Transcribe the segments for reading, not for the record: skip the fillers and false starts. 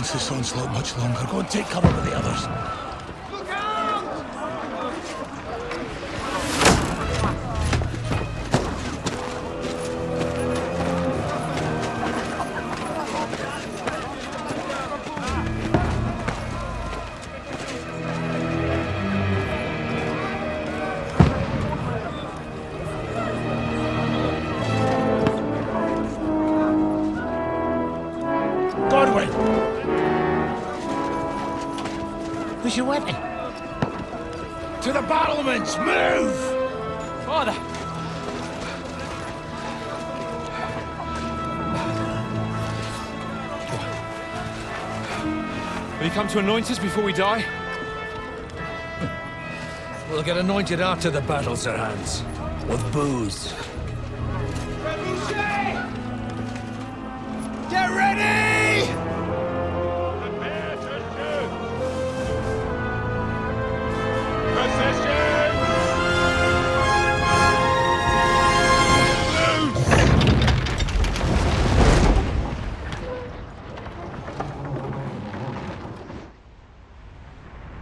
against this onslaught much longer. Go and take cover with the others. Look out! Where's your weapon? To the battlements! Move! Father! Will you come to anoint us before we die? We'll get anointed after the battles are hands. With booze. Get ready!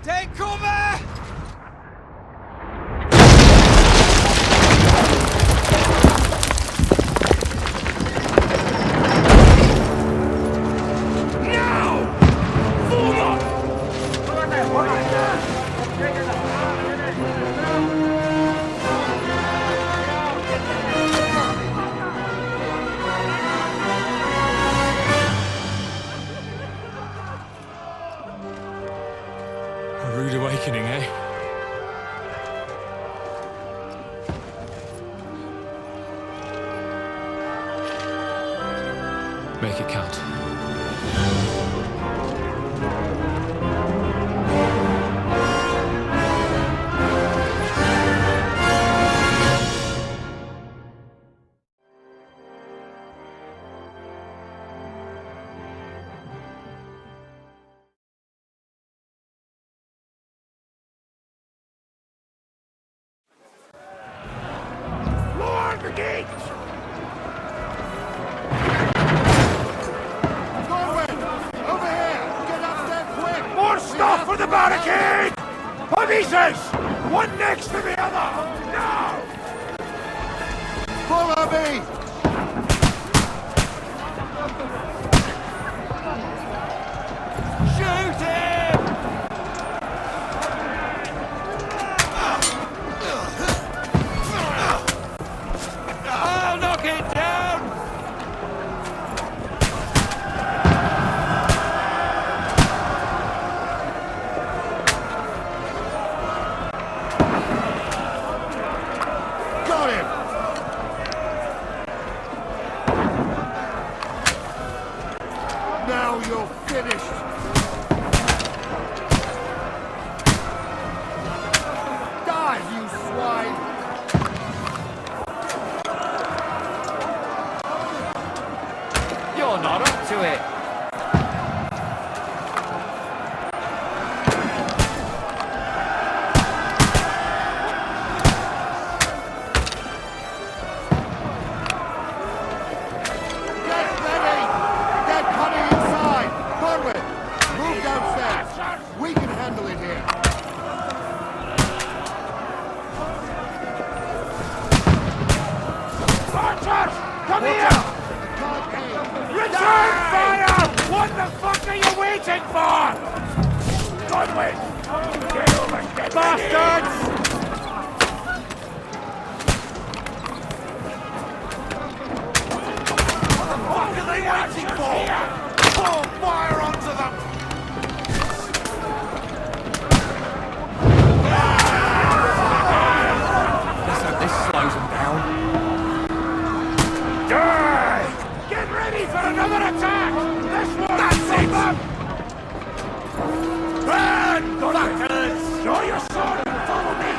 Take cover! A rude awakening, eh? Make it count. Lower the gates! More stuff for the barricade! Polices! One next to the other! Now! Follow me! Shoot him! I'll knock it down! Got him! Now you're finished! Die, you swine! You're not up to it. Get ready! Get coming inside! Conway, move downstairs! We can handle it here! Archers! Come here! Return fire! What the fuck are you waiting for? Conway! Get over, get bastards! What are they waiting for? Pour fire onto them! Let's hope this slows them down. Die! Get ready for another attack! This one! That's it! Burn, fuckers! Draw your sword and follow me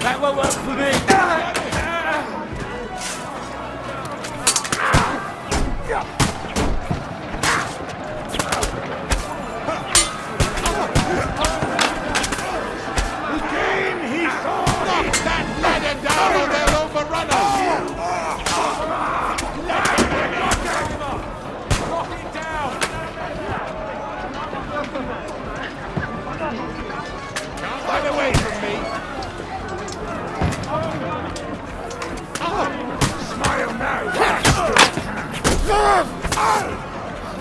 That won't work for me. Knock that ladder down or they'll overrun us! Knock it down. Get away from me! Smile now.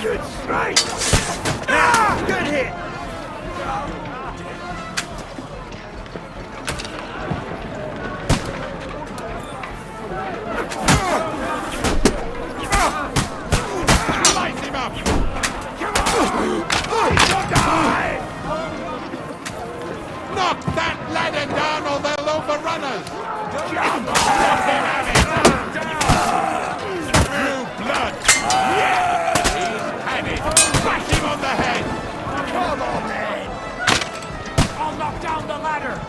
Good strike. Good hit. Light him up! Knock that ladder down or they'll overrun us! Through blood! He's had it! Bash him on the head! Come on, man. I'll knock down the ladder.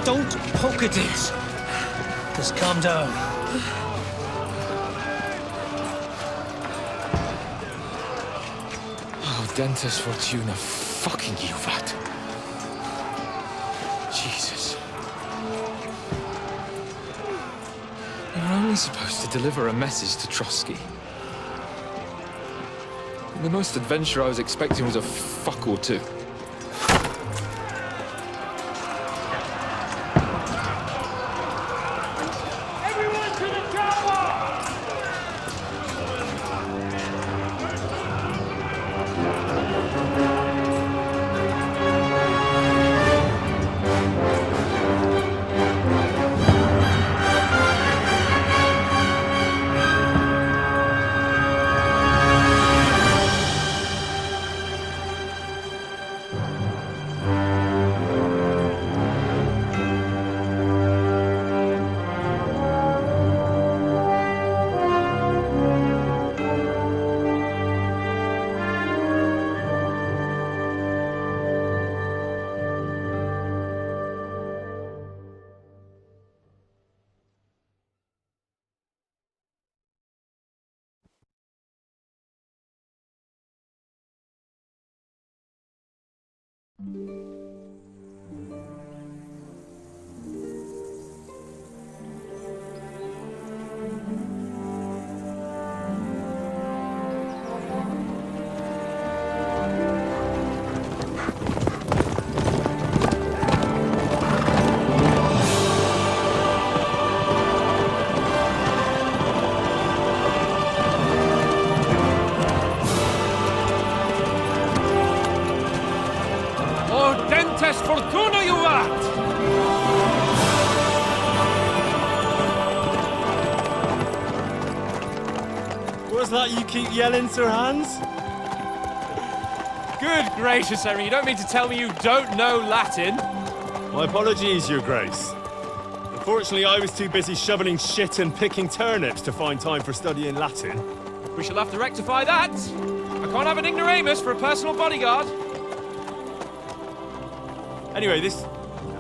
Don't poke at it. Just calm down. Oh, Dentes Fortuna, fucking you, vat. Jesus. You're only supposed to deliver a message to Trotsky. The most adventure I was expecting was a fuck or two. Fortuna, you vat! What's that you keep yelling, Sir Hans? Good gracious, Henry, you don't mean to tell me you don't know Latin? My apologies, Your Grace. Unfortunately, I was too busy shoveling shit and picking turnips to find time for studying Latin. We shall have to rectify that. I can't have an ignoramus for a personal bodyguard. Anyway, this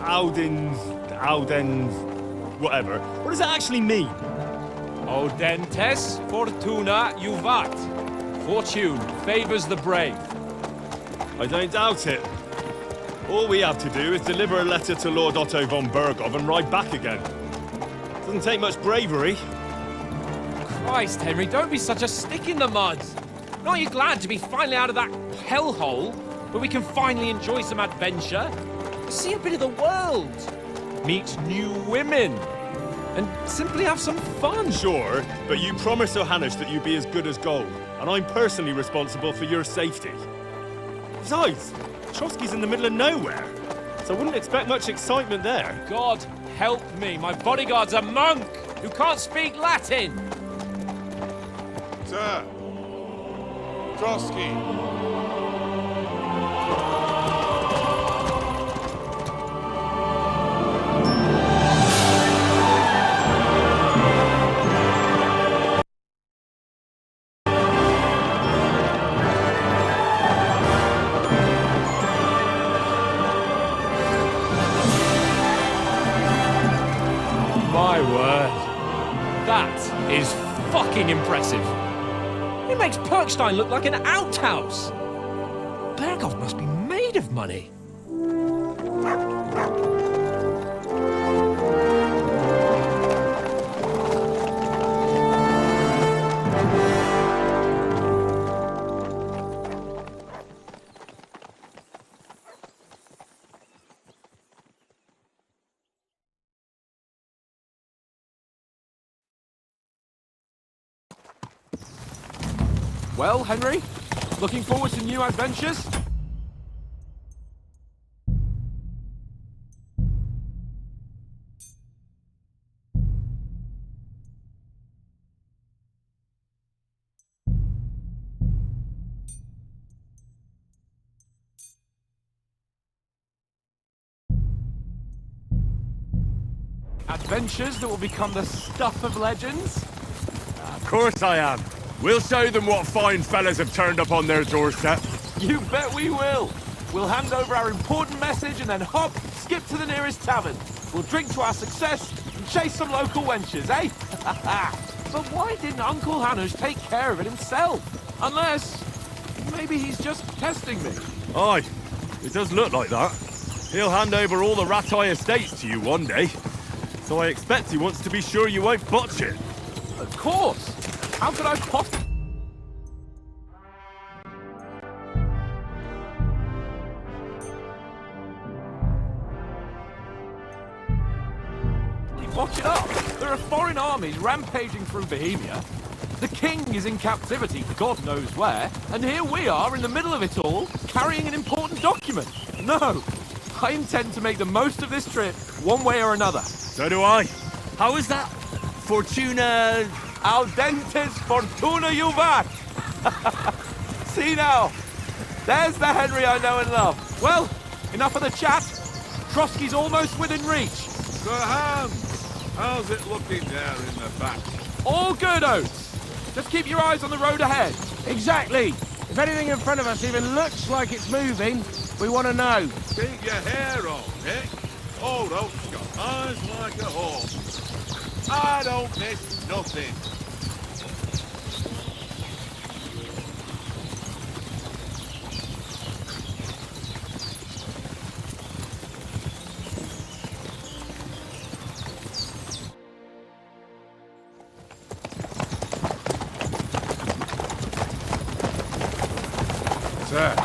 Audens, whatever. What does that actually mean? Audentes fortuna juvat. Fortune favors the brave. I don't doubt it. All we have to do is deliver a letter to Lord Otto von Bergov and ride back again. Doesn't take much bravery. Christ, Henry, don't be such a stick in the mud. Aren't you glad to be finally out of that hellhole where we can finally enjoy some adventure? See a bit of the world, meet new women, and simply have some fun. Sure, but you promised Johannes that you'd be as good as gold, and I'm personally responsible for your safety. Besides, Trotsky's in the middle of nowhere, so I wouldn't expect much excitement there. God help me, my bodyguard's a monk who can't speak Latin. Sir. Trotsky. My word. That is fucking impressive. It makes Perkstein look like an outhouse. Bergov must be made of money. Well, Henry, looking forward to new adventures? Adventures that will become the stuff of legends? Of course I am. We'll show them what fine fellas have turned up on their doorstep. You bet we will. We'll hand over our important message and then hop, skip to the nearest tavern. We'll drink to our success and chase some local wenches, eh? But why didn't Uncle Hanush take care of it himself? Unless, maybe he's just testing me. Aye, it does look like that. He'll hand over all the Ratai estates to you one day. So I expect he wants to be sure you won't botch it. Of course. How could I possibly... Watch it up! There are foreign armies rampaging through Bohemia. The king is in captivity, God knows where, and here we are in the middle of it all, carrying an important document. No! I intend to make the most of this trip, one way or another. So do I. How is that? Fortuna... Audentes fortuna juvat! See now, there's the Henry I know and love. Well, enough of the chat. Trotsky's almost within reach. Sir Hans, how's it looking there in the back? All good, Oates. Just keep your eyes on the road ahead. Exactly. If anything in front of us even looks like it's moving, we want to know. Keep your hair on, Nick. Old Oak's got eyes like a hawk. I don't miss nothing. Sir.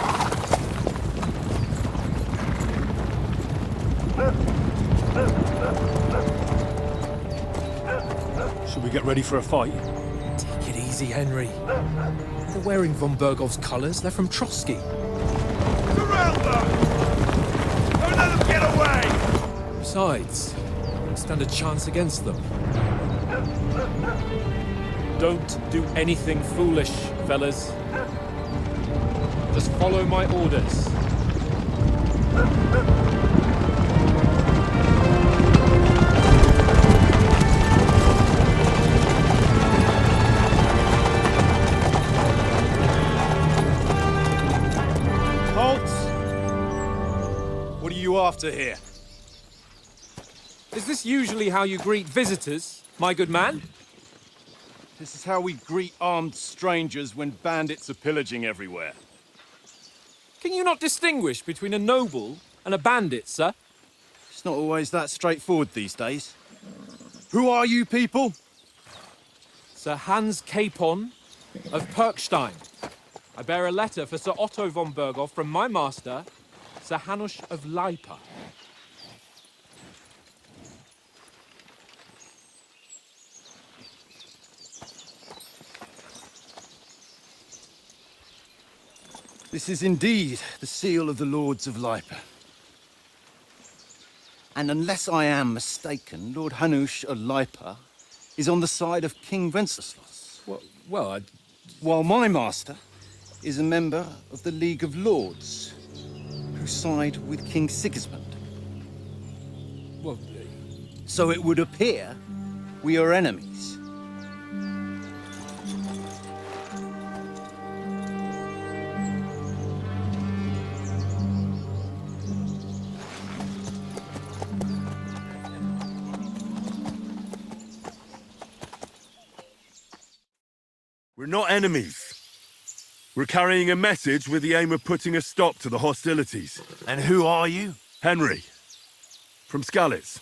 Should we get ready for a fight? Take it easy, Henry. They're wearing von Bergov's colours. They're from Trotsky. Surround them! Don't let them get away! Besides, we stand a chance against them. Don't do anything foolish, fellas. Just follow my orders. Halt! What are you after here? Is this usually how you greet visitors, my good man? This is how we greet armed strangers when bandits are pillaging everywhere. Can you not distinguish between a noble and a bandit, sir? It's not always that straightforward these days. Who are you people? Sir Hans Capon of Perkstein. I bear a letter for Sir Otto von Berghoff from my master, Sir Hanush of Lipa. This is indeed the seal of the Lords of Lipa. And unless I am mistaken, Lord Hanush of Lipa is on the side of King Wenceslas. Well, While my master is a member of the League of Lords, who side with King Sigismund. well, So it would appear we are enemies. We're not enemies. We're carrying a message with the aim of putting a stop to the hostilities. And who are you? Henry, from Skalitz.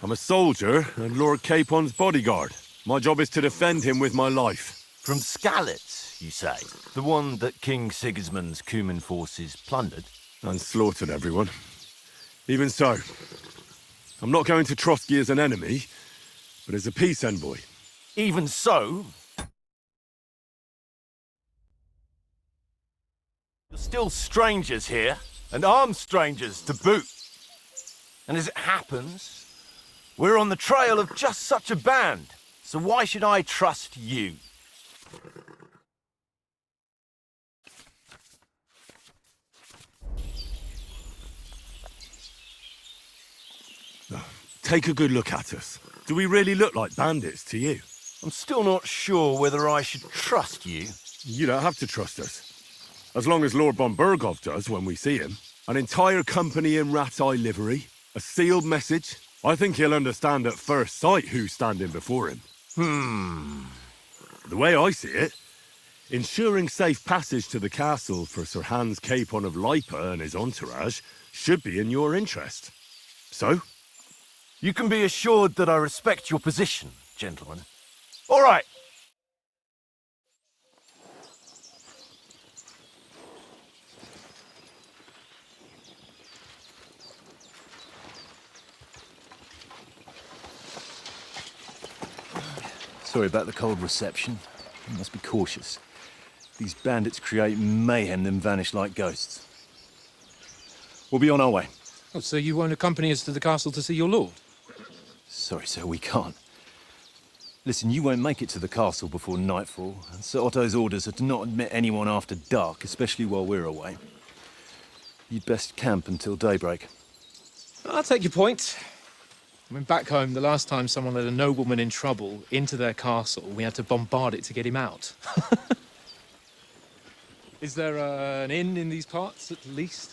I'm a soldier and Lord Capon's bodyguard. My job is to defend him with my life. From Skalitz, you say? The one that King Sigismund's Cuman forces plundered? And slaughtered everyone. Even so, I'm not going to Trotsky as an enemy, but as a peace envoy. Even so? You're still strangers here, and armed strangers to boot. And as it happens, we're on the trail of just such a band. So why should I trust you? Take a good look at us. Do we really look like bandits to you? I'm still not sure whether I should trust you. You don't have to trust us. As long as Lord von Berghoff does when we see him. An entire company in rat-eye livery, a sealed message. I think he'll understand at first sight who's standing before him. The way I see it, ensuring safe passage to the castle for Sir Hans Capon of Lipa and his entourage should be in your interest. So? You can be assured that I respect your position, gentlemen. All right. Sorry about the cold reception. You must be cautious. These bandits create mayhem, then vanish like ghosts. We'll be on our way. Oh, so you won't accompany us to the castle to see your lord? Sorry, sir, we can't. Listen, you won't make it to the castle before nightfall, and Sir Otto's orders are to not admit anyone after dark, especially while we're away. You'd best camp until daybreak. I'll take your point. I mean, back home, the last time someone let a nobleman in trouble into their castle, we had to bombard it to get him out. Is there an inn in these parts, at least?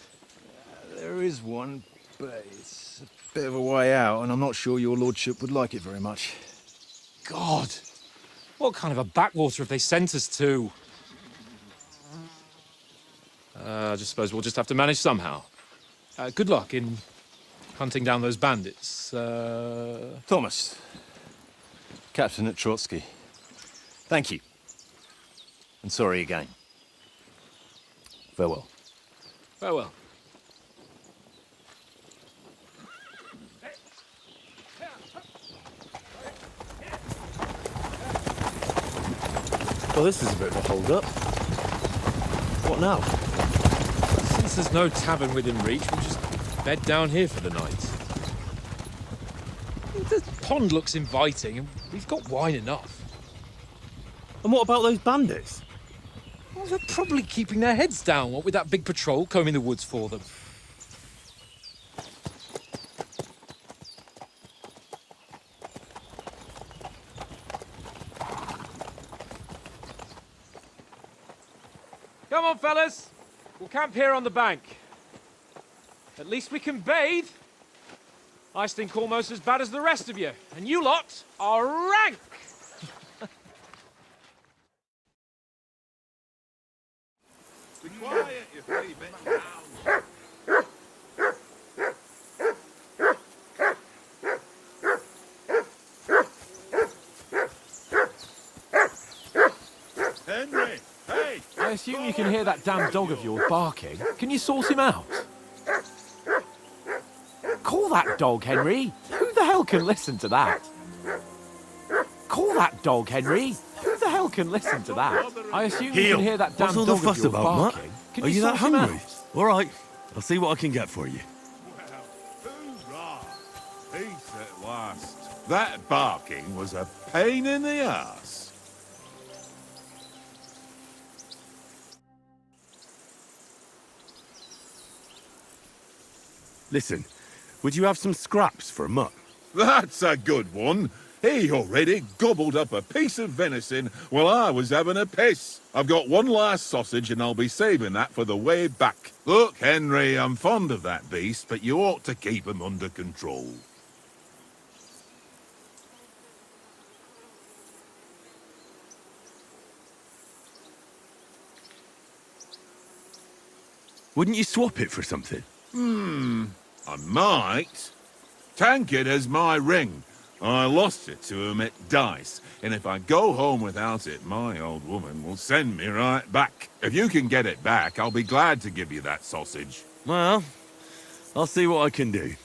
There is one, but it's a bit of a way out, and I'm not sure your lordship would like it very much. God! What kind of a backwater have they sent us to? I just suppose we'll just have to manage somehow. Good luck in hunting down those bandits. Thomas, captain at Trotsky. Thank you. And sorry again. Farewell. Farewell. Well, this is a bit of a hold-up. What now? Since there's no tavern within reach, we'll just bed down here for the night. The pond looks inviting, and we've got wine enough. And what about those bandits? Well, they're probably keeping their heads down, what with that big patrol combing the woods for them. Come on, fellas. We'll camp here on the bank. At least we can bathe. I stink almost as bad as the rest of you, and you lot are rank! Be quiet, you three bit hounds. Henry, hey! I assume you can hear that damn dog of yours barking. Can you sort him out? Call that dog, Henry. Who the hell can listen to that? Call that dog, Henry. Who the hell can listen to that? I assume you can hear that damn What's all the dog of fuss yours about, Matt? barking. Can Are you that sort him hungry? out? All right, I'll see what I can get for you. Hoorah! Peace at last. That barking was a pain in the ass. Listen, would you have some scraps for Mutt? That's a good one. He already gobbled up a piece of venison while I was having a piss. I've got one last sausage and I'll be saving that for the way back. Look, Henry, I'm fond of that beast, but you ought to keep him under control. Wouldn't you swap it for something? I might. Tankard has my ring. I lost it to him at dice, and if I go home without it, my old woman will send me right back. If you can get it back, I'll be glad to give you that sausage. Well, I'll see what I can do.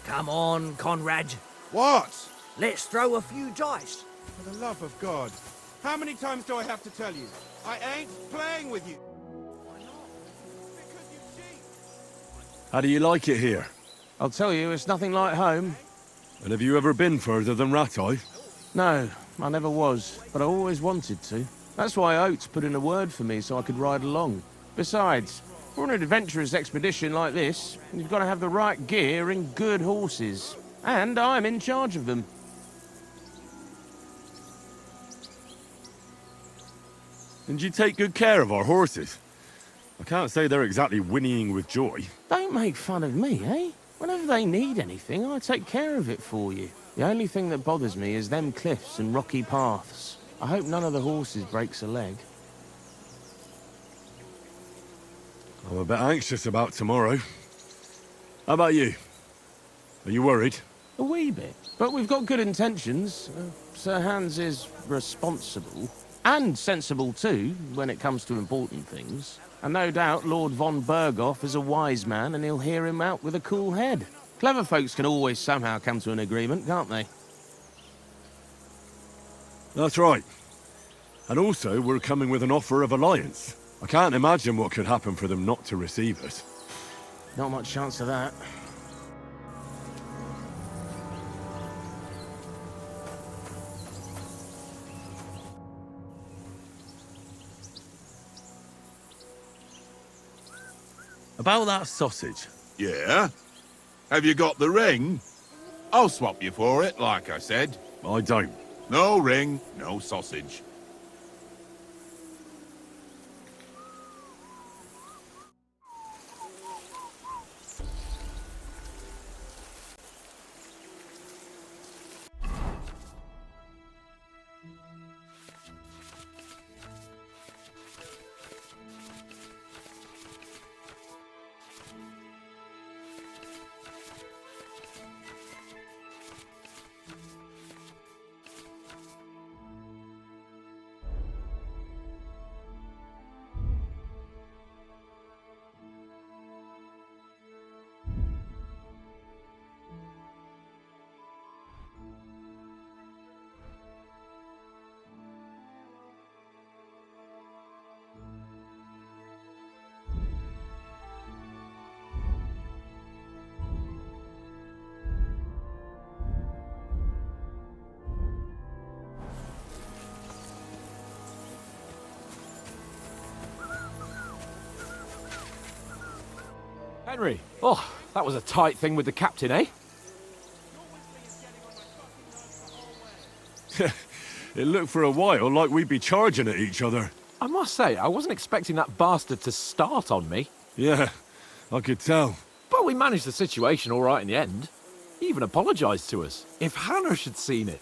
Come on, Conrad. What? Let's throw a few dice. For the love of God. How many times do I have to tell you? I ain't playing with you. Why not? Because you cheat. How do you like it here? I'll tell you, it's nothing like home. And have you ever been further than Rattay? No, I never was, but I always wanted to. That's why Oates put in a word for me so I could ride along. Besides, for an adventurous expedition like this, you've got to have the right gear and good horses. And I'm in charge of them. And you take good care of our horses. I can't say they're exactly whinnying with joy. Don't make fun of me, eh? Whenever they need anything, I take care of it for you. The only thing that bothers me is them cliffs and rocky paths. I hope none of the horses breaks a leg. I'm a bit anxious about tomorrow. How about you? Are you worried? A wee bit. But we've got good intentions. Sir Hans is responsible. And sensible too, when it comes to important things. And no doubt Lord von Berghoff is a wise man and he'll hear him out with a cool head. Clever folks can always somehow come to an agreement, can't they? That's right. And also, we're coming with an offer of alliance. I can't imagine what could happen for them not to receive us. Not much chance of that. About that sausage. Yeah? Have you got the ring? I'll swap you for it, like I said. I don't. No ring, no sausage. Henry, oh, that was a tight thing with the captain, eh? It looked for a while like we'd be charging at each other. I must say, I wasn't expecting that bastard to start on me. Yeah, I could tell. But we managed the situation all right in the end. He even apologised to us. If Hannah had seen it.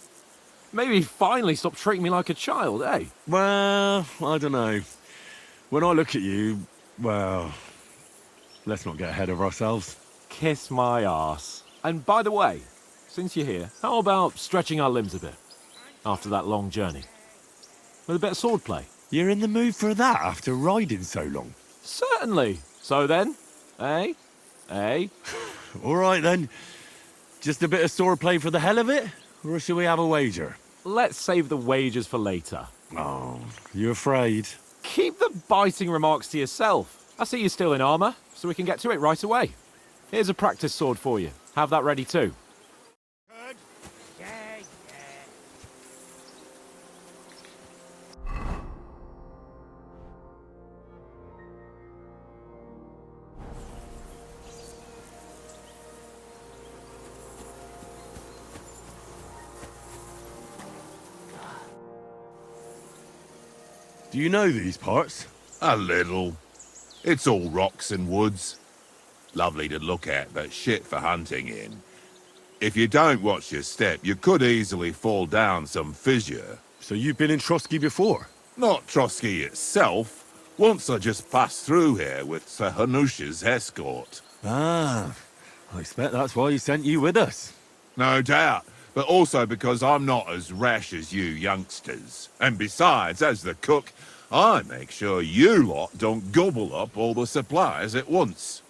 Maybe he'd finally stop treating me like a child, eh? Well, I don't know. When I look at you, well, let's not get ahead of ourselves. Kiss my arse. And by the way, since you're here, how about stretching our limbs a bit? After that long journey. With a bit of swordplay. You're in the mood for that after riding so long? Certainly. So then, eh? Eh? All right then. Just a bit of swordplay for the hell of it? Or shall we have a wager? Let's save the wagers for later. Oh, you afraid? Keep the biting remarks to yourself. I see you're still in armour, so we can get to it right away. Here's a practice sword for you. Have that ready too. Do you know these parts? A little. It's all rocks and woods. Lovely to look at, but shit for hunting in. If you don't watch your step, you could easily fall down some fissure. So you've been in Trotsky before? Not Trotsky itself. Once I just passed through here with Sir Hanush's escort. Ah, I expect that's why he sent you with us. No doubt, but also because I'm not as rash as you youngsters. And besides, as the cook, I make sure you lot don't gobble up all the supplies at once.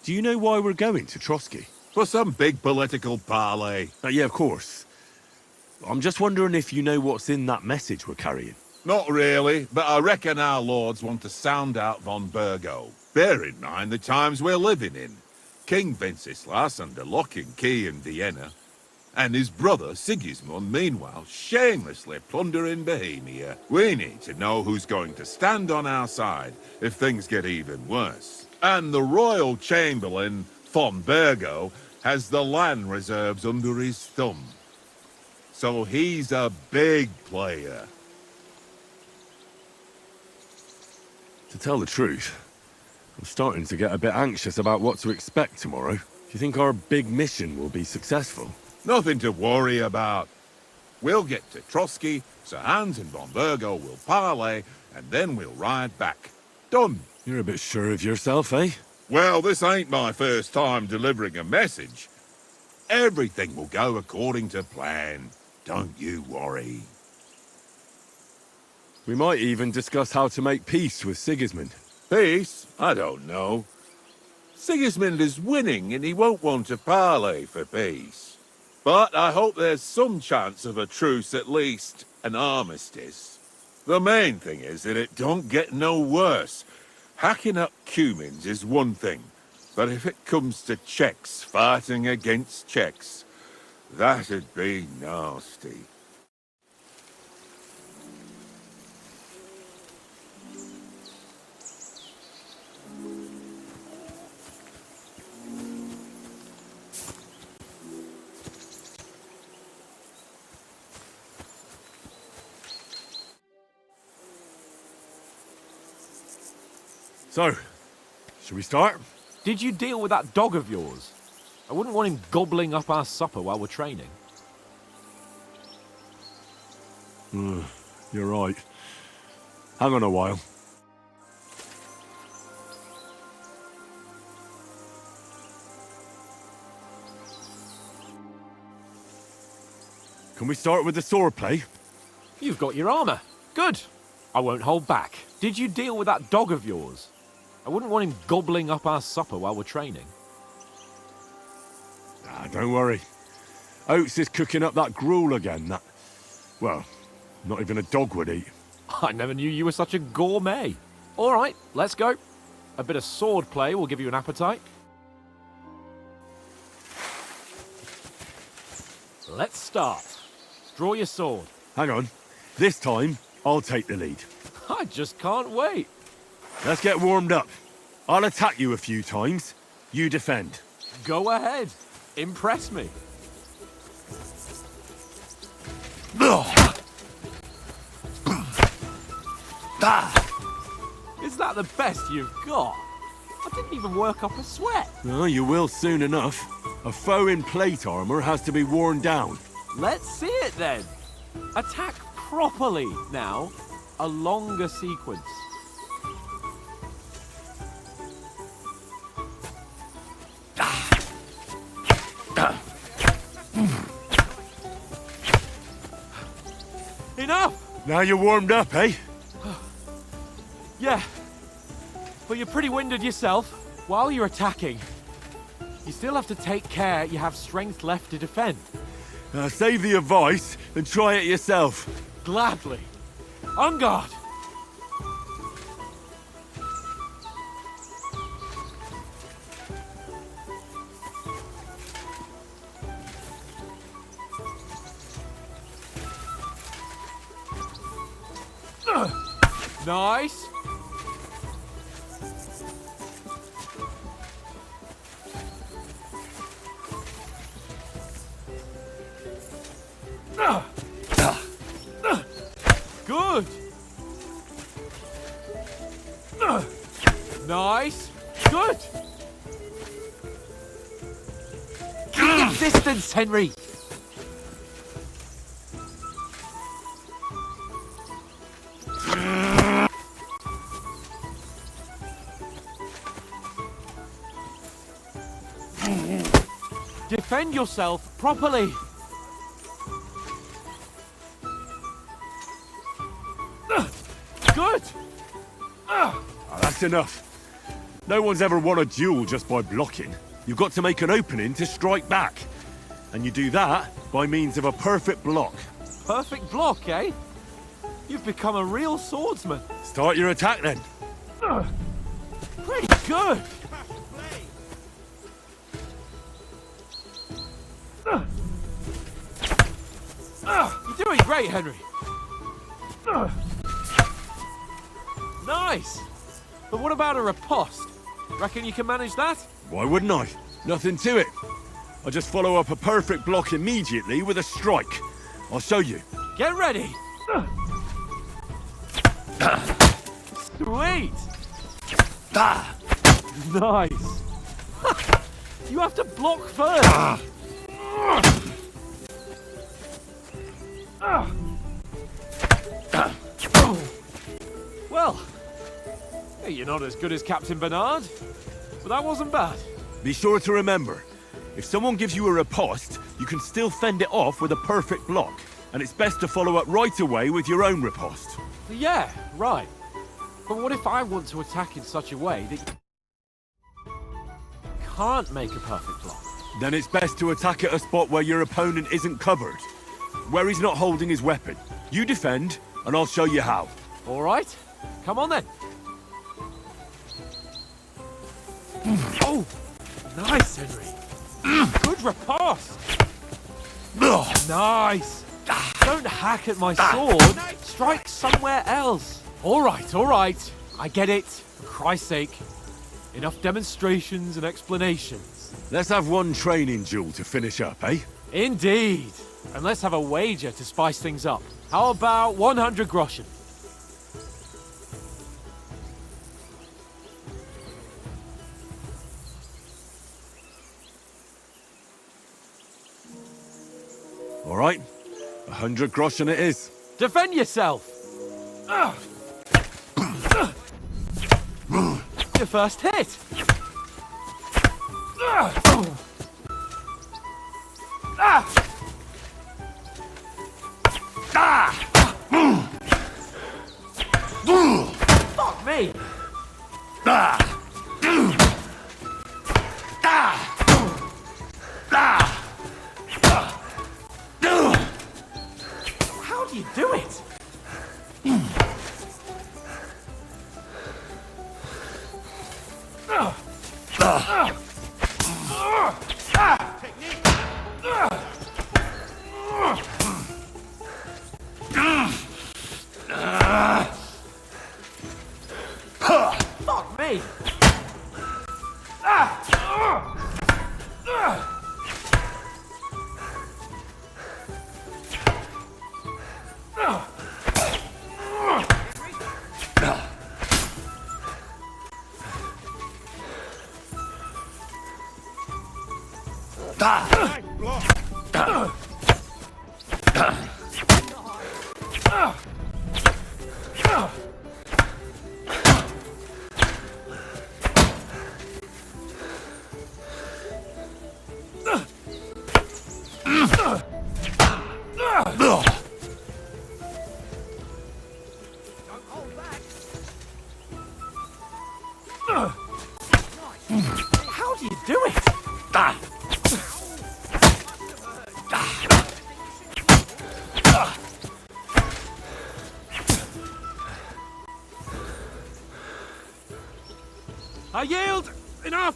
Do you know why we're going to Trotsky? For some big political parley. Yeah, of course. I'm just wondering if you know what's in that message we're carrying. Not really, but I reckon our lords want to sound out von Burgo. Bear in mind the times we're living in. King Wenceslas under lock and key in Vienna, and his brother Sigismund, meanwhile, shamelessly plundering Bohemia. We need to know who's going to stand on our side if things get even worse. And the royal chamberlain, von Burgo, has the land reserves under his thumb. So he's a big player. To tell the truth, I'm starting to get a bit anxious about what to expect tomorrow. Do you think our big mission will be successful? Nothing to worry about. We'll get to Trotsky, Sir Hans and von Burgo will parley, and then we'll ride back. Done. You're a bit sure of yourself, eh? Well, this ain't my first time delivering a message. Everything will go according to plan. Don't you worry. We might even discuss how to make peace with Sigismund. Peace? I don't know. Sigismund is winning and he won't want to parley for peace. But I hope there's some chance of a truce, at least an armistice. The main thing is that it don't get no worse. Hacking up Cumans is one thing, but if it comes to Czechs fighting against Czechs, that'd be nasty. So, shall we start? Did you deal with that dog of yours? I wouldn't want him gobbling up our supper while we're training. You're right. Hang on a while. Can we start with the swordplay? You've got your armour. Good. I won't hold back. Did you deal with that dog of yours? I wouldn't want him gobbling up our supper while we're training. Ah, don't worry. Oates is cooking up that gruel again, that... Well, not even a dog would eat. I never knew you were such a gourmet. All right, let's go. A bit of sword play will give you an appetite. Let's start. Draw your sword. Hang on. This time, I'll take the lead. I just can't wait. Let's get warmed up. I'll attack you a few times. You defend. Go ahead. Impress me. Is that the best you've got? I didn't even work up a sweat. Oh, you will soon enough. A foe in plate armor has to be worn down. Let's see it then. Attack properly now. A longer sequence. Enough! Now you're warmed up, eh? Yeah. But you're pretty winded yourself. While you're attacking, you still have to take care you have strength left to defend. Save the advice and try it yourself. Gladly. On guard! Nice! Good! Nice! Good! Keep your distance, Henry! Defend yourself properly! Good! That's enough. No one's ever won a duel just by blocking. You've got to make an opening to strike back. And you do that by means of a perfect block. Perfect block, eh? You've become a real swordsman. Start your attack then. Pretty good! You're doing great, Henry. Nice! But what about a riposte? Reckon you can manage that? Why wouldn't I? Nothing to it. I just follow up a perfect block immediately with a strike. I'll show you. Get ready! Sweet! Nice! You have to block first! Well, hey, you're not as good as Captain Bernard, but that wasn't bad. Be sure to remember, if someone gives you a riposte, you can still fend it off with a perfect block. And it's best to follow up right away with your own riposte. Yeah, right. But what if I want to attack in such a way that you can't make a perfect block? Then it's best to attack at a spot where your opponent isn't covered. Where he's not holding his weapon. You defend, and I'll show you how. All right, come on then. Oh, nice, Henry. Good riposte. Nice. Don't hack at my sword. Strike somewhere else. All right. I get it. For Christ's sake. Enough demonstrations and explanations. Let's have one training duel to finish up, eh? Indeed. And let's have a wager to spice things up. How about 100 groschen? All right. 100 groschen it is. Defend yourself! Your first hit! Fuck me! How do you do it? Fuck me! How do you do it? I yield! Enough!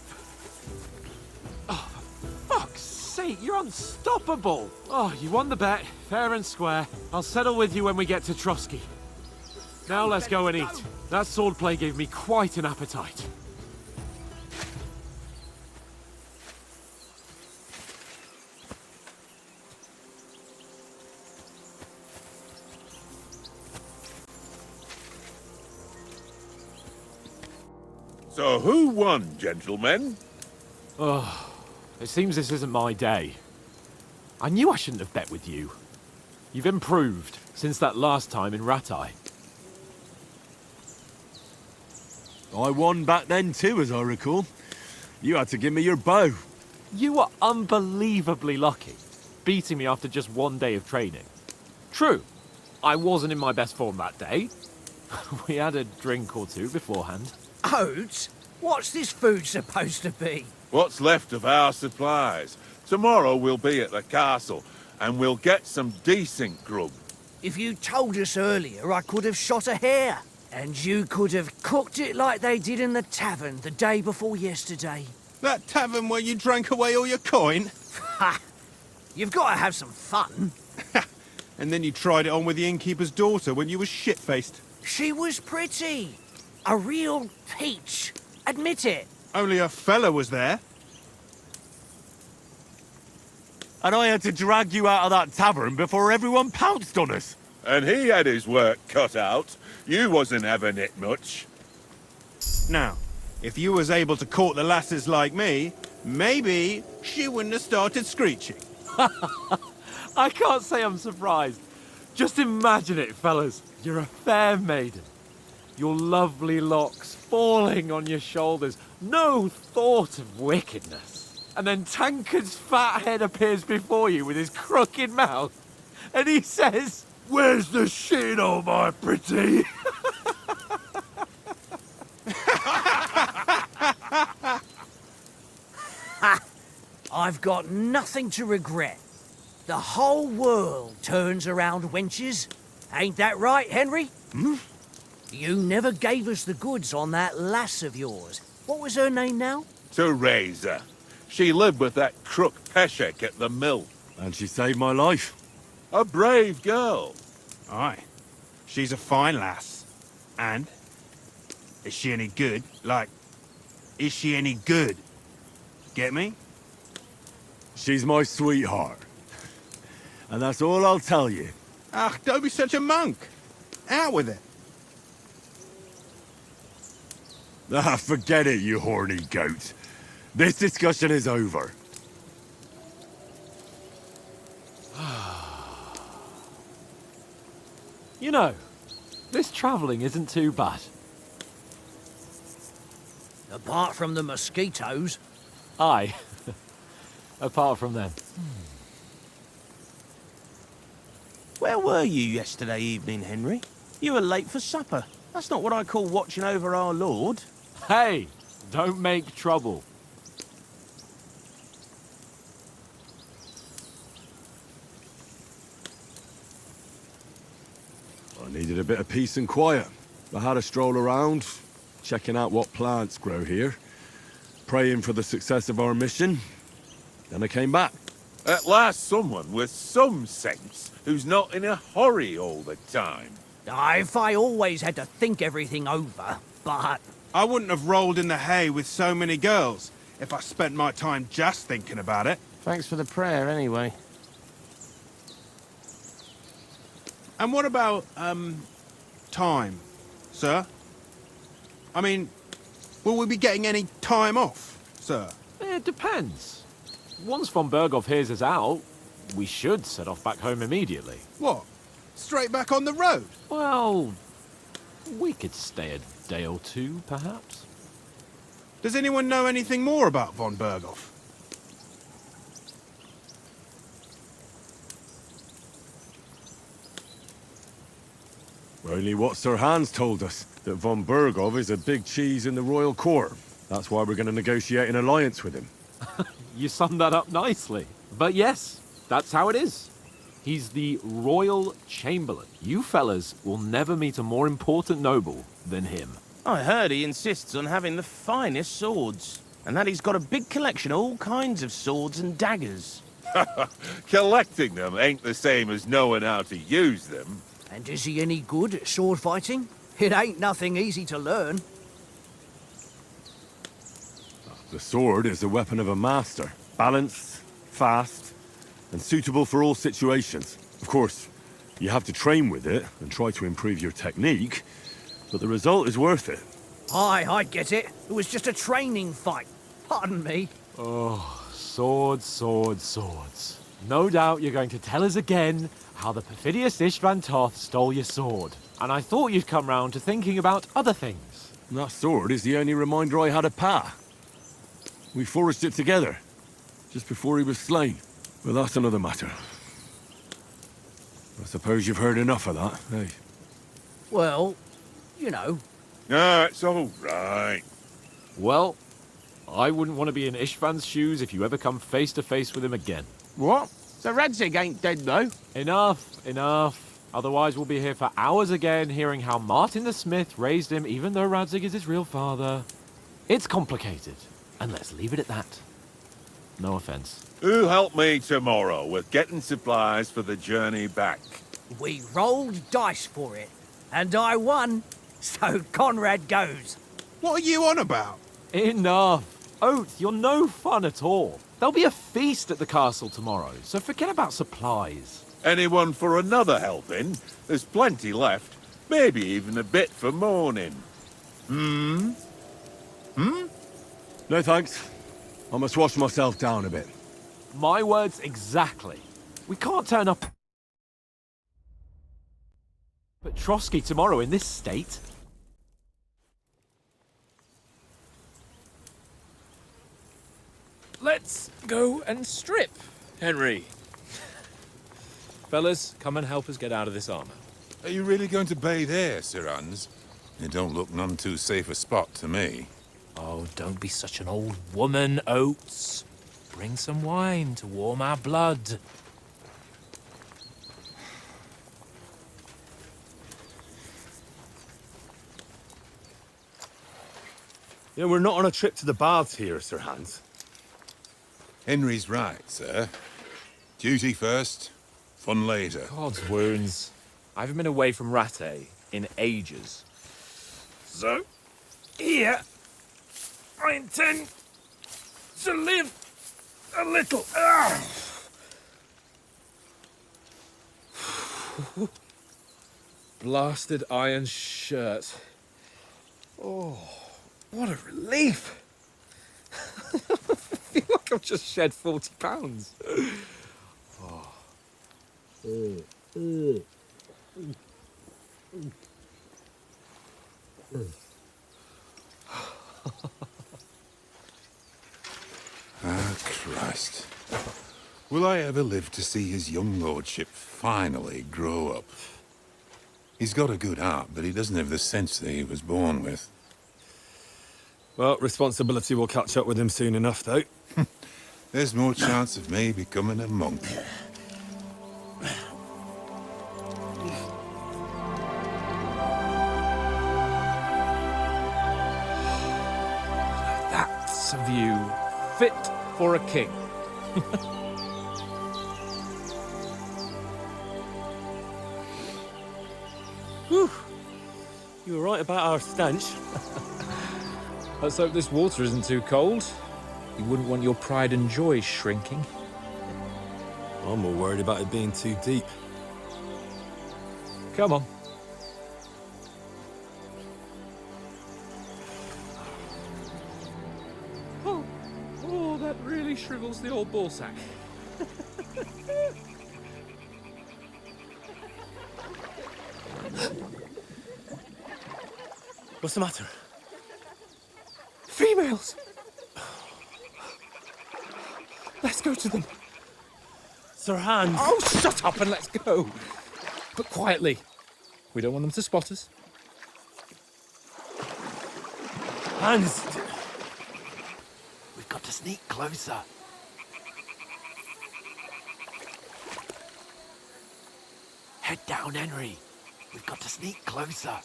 Oh, for fuck's sake, you're unstoppable! Oh, you won the bet, fair and square. I'll settle with you when we get to Trotsky. Now let's go and eat. That swordplay gave me quite an appetite. So who won, gentlemen? Oh, it seems this isn't my day. I knew I shouldn't have bet with you. You've improved since that last time in Ratai. I won back then too, as I recall. You had to give me your bow. You were unbelievably lucky, beating me after just one day of training. True, I wasn't in my best form that day. We had a drink or two beforehand. Oats? What's this food supposed to be? What's left of our supplies. Tomorrow we'll be at the castle, and we'll get some decent grub. If you told us earlier, I could have shot a hare. And you could have cooked it like they did in the tavern the day before yesterday. That tavern where you drank away all your coin? Ha! You've got to have some fun. And then you tried it on with the innkeeper's daughter when you were shit-faced. She was pretty. A real peach. Admit it. Only a fella was there. And I had to drag you out of that tavern before everyone pounced on us. And he had his work cut out. You wasn't having it much. Now, if you was able to court the lasses like me, maybe she wouldn't have started screeching. I can't say I'm surprised. Just imagine it, fellas. You're a fair maiden. Your lovely locks falling on your shoulders. No thought of wickedness. And then Tankard's fat head appears before you with his crooked mouth. And he says, "Where's the shit, oh my pretty?" I've got nothing to regret. The whole world turns around wenches. Ain't that right, Henry? Hmm? You never gave us the goods on that lass of yours. What was her name now? Teresa. She lived with that crook Peshek at the mill. And she saved my life. A brave girl. Aye. She's a fine lass. And? Is she any good? Like, is she any good? Get me? She's my sweetheart. And that's all I'll tell you. Ah, don't be such a monk. Out with it. Ah, forget it, you horny goat. This discussion is over. You know, this travelling isn't too bad. Apart from the mosquitoes. Aye. Apart from them. Where were you yesterday evening, Henry? You were late for supper. That's not what I call watching over our Lord. Hey, don't make trouble. I needed a bit of peace and quiet. I had a stroll around, checking out what plants grow here, praying for the success of our mission. Then I came back. At last someone with some sense who's not in a hurry all the time. If I always had to think everything over, but... I wouldn't have rolled in the hay with so many girls if I spent my time just thinking about it. Thanks for the prayer, anyway. And what about, time, sir? I mean, will we be getting any time off, sir? It depends. Once von Berghoff hears us out, we should set off back home immediately. What? Straight back on the road? Well, we could stay a day or two, perhaps. Does anyone know anything more about von Berghoff? Only what Sir Hans told us, that von Berghoff is a big cheese in the royal court. That's why we're going to negotiate an alliance with him. You summed that up nicely. But yes, that's how it is. He's the Royal Chamberlain. You fellas will never meet a more important noble than him. I heard he insists on having the finest swords, and that he's got a big collection of all kinds of swords and daggers. Collecting them ain't the same as knowing how to use them. And is he any good at sword fighting? It ain't nothing easy to learn. The sword is the weapon of a master. Balanced, fast, and suitable for all situations. Of course, you have to train with it and try to improve your technique, but the result is worth it. Aye, I get it. It was just a training fight. Pardon me. Oh, swords, swords, swords. No doubt you're going to tell us again how the perfidious Istvan Toth stole your sword. And I thought you'd come round to thinking about other things. And that sword is the only reminder I had of Pa. We forged it together, just before he was slain. But that's another matter. I suppose you've heard enough of that, eh? Well, you know. Ah, it's all right. Well, I wouldn't want to be in Istvan's shoes if you ever come face to face with him again. What? So Radzig ain't dead, though? Enough, enough. Otherwise we'll be here for hours again hearing how Martin the Smith raised him even though Radzig is his real father. It's complicated, and let's leave it at that. No offense. Who'll help me tomorrow with getting supplies for the journey back? We rolled dice for it, and I won. So Conrad goes. What are you on about? Enough. Oath, you're no fun at all. There'll be a feast at the castle tomorrow, so forget about supplies. Anyone for another helping? There's plenty left. Maybe even a bit for morning. No thanks. I must wash myself down a bit. My words exactly. We can't turn up at Trotsky tomorrow in this state. Let's go and strip, Henry. Fellas, come and help us get out of this armor. Are you really going to bathe here, Sir Hans? It don't look none too safe a spot to me. Oh, don't be such an old woman, Oates. Bring some wine to warm our blood. Yeah, we're not on a trip to the baths here, Sir Hans. Henry's right, sir. Duty first, fun later. God's wounds. I haven't been away from Rattay in ages. So, here, I intend to live a little. Blasted iron shirt. Oh, what a relief. I feel like I've just shed 40 pounds. Ah, Christ. Will I ever live to see his young lordship finally grow up? He's got a good heart, but he doesn't have the sense that he was born with. Well, responsibility will catch up with him soon enough, though. There's more chance of me becoming a monk. That's a view fit for a king. Whew. You were right about our stench. Let's hope this water isn't too cold. You wouldn't want your pride and joy shrinking. I'm more worried about it being too deep. Come on. Oh, that really really shrivels the old ballsack. What's the matter? Females! Let's go to them. Sir Hans! Oh, shut up and let's go. But quietly. We don't want them to spot us. Hans! We've got to sneak closer. Head down, Henry. We've got to sneak closer.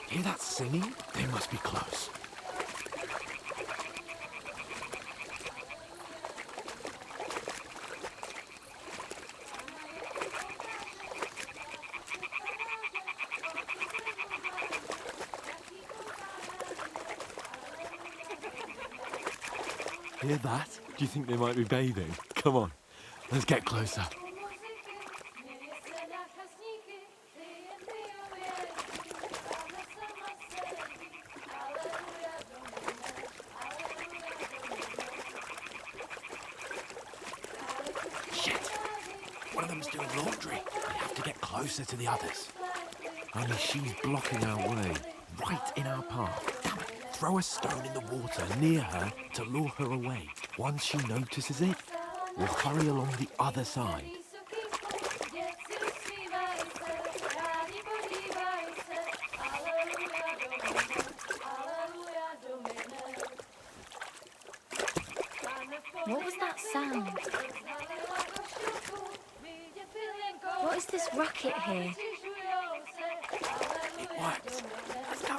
Hear that singing? They must be close. Hear that? Do you think they might be bathing? Come on, let's get closer. Shit! One of them's doing laundry. We have to get closer to the others. Only she's blocking our way, right in our path. Damn it. Throw a stone in the water near her to lure her away. Once she notices it, we'll hurry along the other side. What was that sound? What is this racket here? It works. Let's go.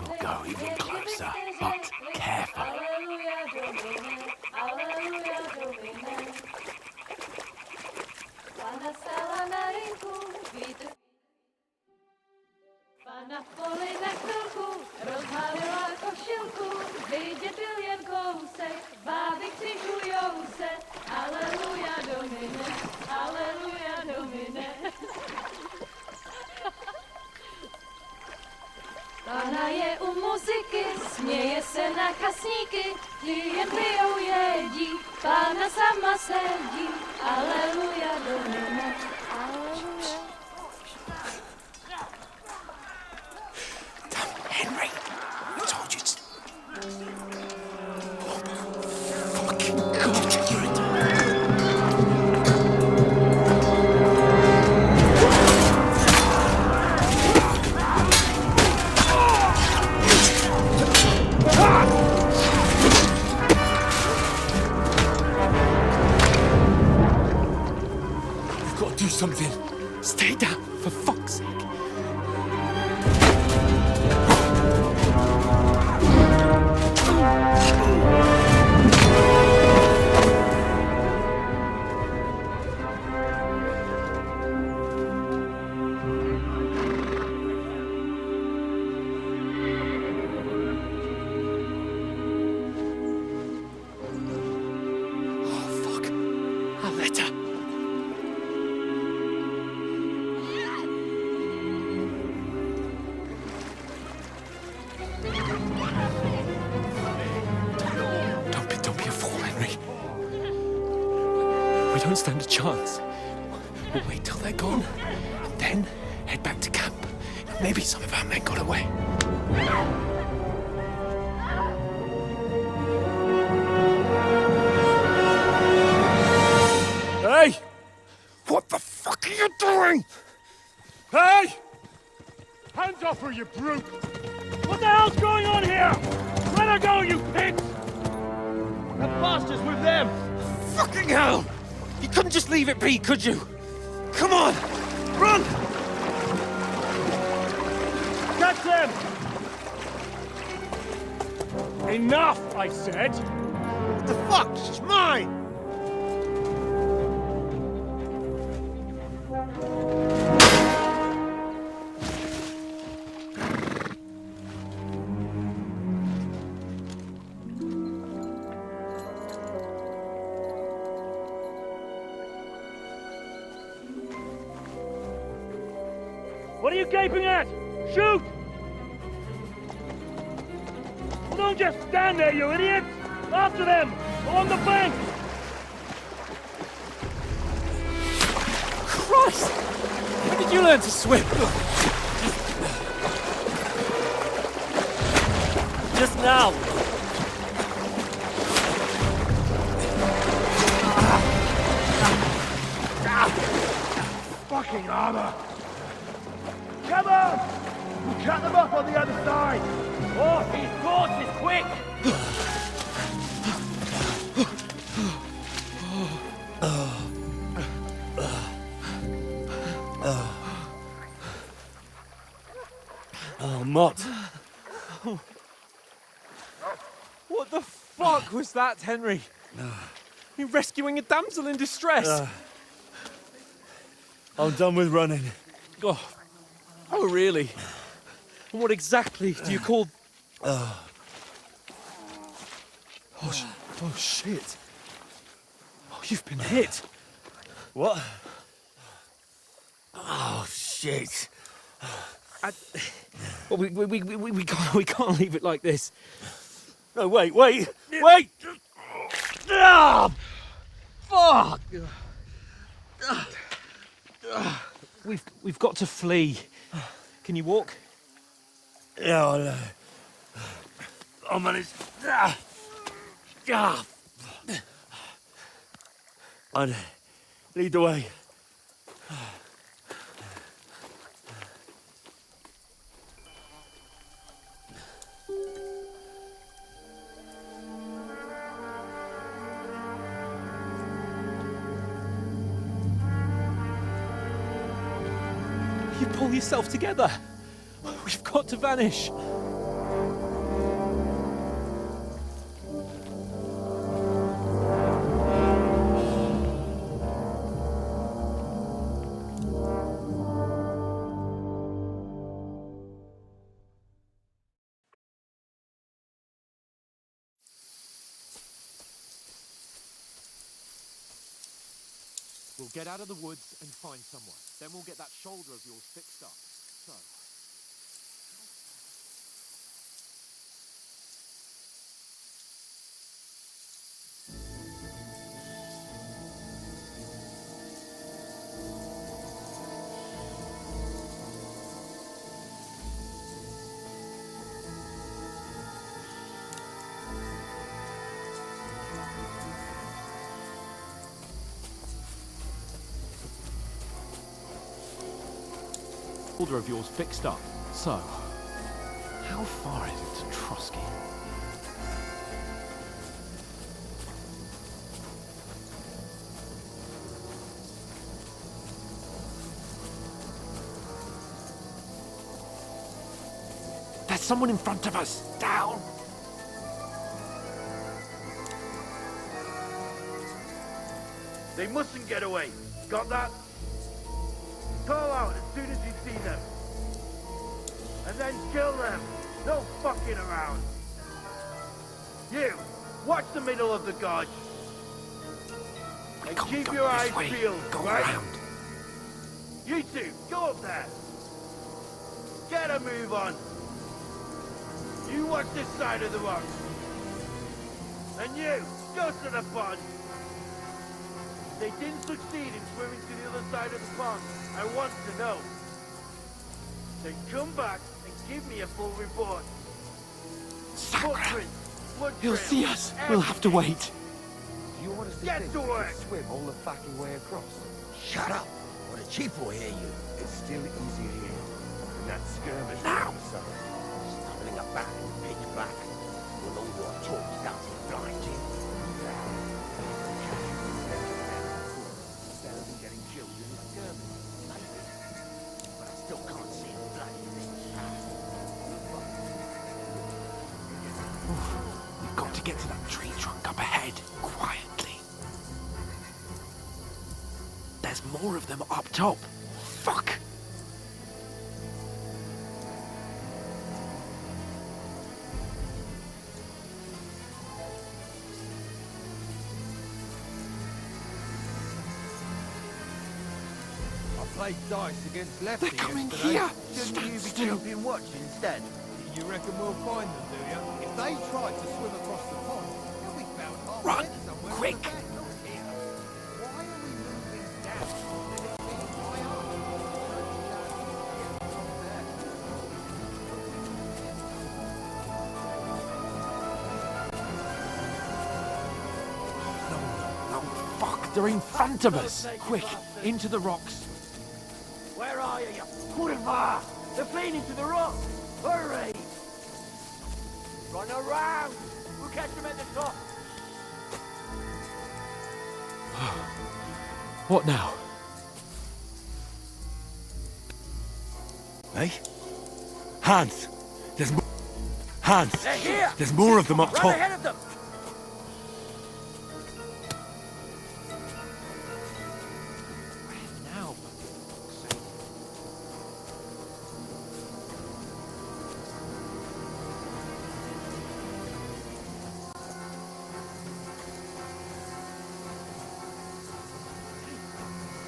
We'll go even closer, but careful. Na poli na chvilku rozhalila košilku, vidět byl jen kousek, báby křižujou se, aleluja domine, aleluja domine. Pána je u muziky, směje se na kasníky, ti jen pijou jedí, Pána sama sedí, aleluja domine, aleluja. Henry, I told you to... Fucking God, you're in... We've got to do something. Stay down, for fuck's sake. We don't stand a chance. We'll wait till they're gone, and then head back to camp. Maybe some of our men got away. Hey! What the fuck are you doing? Hey! Hands off her, you brute! What the hell's going on here? Let her go, you pigs! That bastard's with them! Fucking hell! You couldn't just leave it be, could you? Come on! Run! Catch them! Enough, I said! What the fuck? She's mine! What are you gaping at? Shoot! Well, don't just stand there, you idiot! After them! Along the bank! Christ! When did you learn to swim? Just now! Fucking armor! Come on! We'll cut them off on the other side! Oh, these horses, quick! Oh, Mott. What the fuck was that, Henry? You rescuing a damsel in distress? I'm done with running. Oh, really? And what exactly do you call... Oh, shit. Oh, you've been hit. What? Oh, shit. Well, we can't leave it like this. No, wait! Ah! Fuck! We've got to flee. Can you walk? Yeah, I'll manage. I'd lead the way. You pull yourself together. We've got to vanish. We'll get out of the woods and find someone. Then we'll get that shoulder of yours fixed up. So... shoulder of yours fixed up. So, how far is it to Trotsky? There's someone in front of us! Down! They mustn't get away. Got that? Call out as soon as you see them. And then kill them. No fucking around. You, watch the middle of the gorge. And keep your eyes peeled, right? Around. You two, go up there. Get a move on. You watch this side of the rock. And you, go to the pond. They didn't succeed in swimming to the other side of the pond. I want to know. Then come back and give me a full report. Footprints, blood He'll trails, see us. We'll have to wait. You want us to Get think to we work. can swim all the fucking way across? Shut up, or the chief will hear you. It's still easier here. And that skirmish Now. summer. Stumbling about in the pitch black, with all your talk doesn't blind you. more of them up top. Fuck! I played dice against Lefty They're coming yesterday. here! Shouldn't Stand you be still. keeping watch instead? You reckon we'll find them, do you? If they try to swim across the pond, they'll be found half Run! dead somewhere. Quick! in the back. Not here. Why are we moving down? Let it be high up. No, fuck! They're in front of us! Quick, into the rocks. Where are you, you kurva? They're fleeing into the rock. Hurry! Run around! We'll catch them at the top. What now? Hey? Hans! There's more. Hans! They're here! There's more of them up Run top. ahead of them! Now,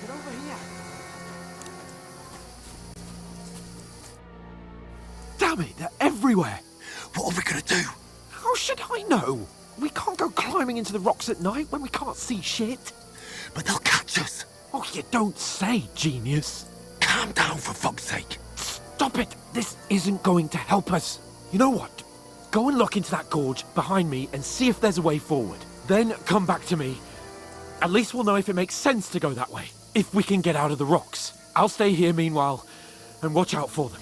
get over here. Damn it, they're everywhere. What are we gonna do? How should I know? We can't go climbing into the rocks at night when we can't see shit. But they'll catch us. Oh, you don't say, genius. Calm down, for fuck's sake. Stop it! This isn't going to help us. You know what? Go and look into that gorge behind me and see if there's a way forward. Then come back to me. At least we'll know if it makes sense to go that way. If we can get out of the rocks. I'll stay here meanwhile and watch out for them.